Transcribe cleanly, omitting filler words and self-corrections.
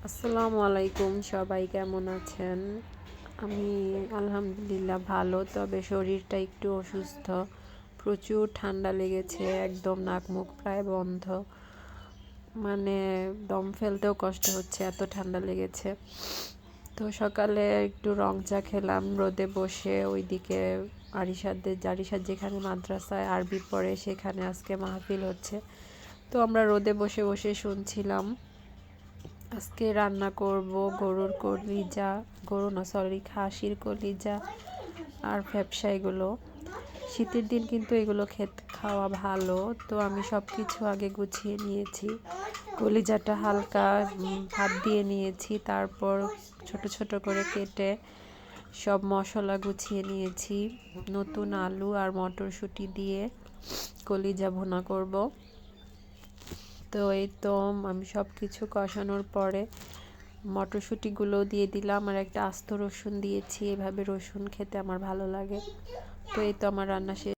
আসসালামু আলাইকুম, সবাই কেমন আছেন? আমি আলহামদুলিল্লাহ ভালো, তবে শরীরটা একটু অসুস্থ। প্রচুর ঠান্ডা লেগেছে, একদম নাক মুখ প্রায় বন্ধ। মানে দম ফেলতেও কষ্ট হচ্ছে, এত ঠান্ডা লেগেছে। তো সকালে একটু রং চা খেলাম রোদে বসে। ওইদিকে আরিশাদ যেখানে মাদ্রাসায় আরবি পড়ে সেখানে আজকে মাহফিল হচ্ছে। তো আমরা রোদে বসে বসে শুনছিলাম। আজকে রান্না করব গরুর কলিজা, গরু না সরি খাসির কলিজা আর ফ্যাপসা। এগুলো শীতের দিন কিন্তু এগুলো খাওয়া ভালো। তো আমি সব কিছু আগে গুছিয়ে নিয়েছি। কলিজাটা হালকা ভাত দিয়ে নিয়েছি, তারপর ছোট ছোট করে কেটে সব মশলা গুছিয়ে নিয়েছি। নতুন আলু আর মটরশুঁটি দিয়ে কলিজা ভুনা করব। তো এই তো আমি সব কিছু কষানোর পরে মটরশুঁটিগুলো দিয়ে দিলাম আর একটা আস্ত রসুন দিয়েছি। এভাবে রসুন খেতে আমার ভালো লাগে। তো এই তো আমার রান্না শেষ।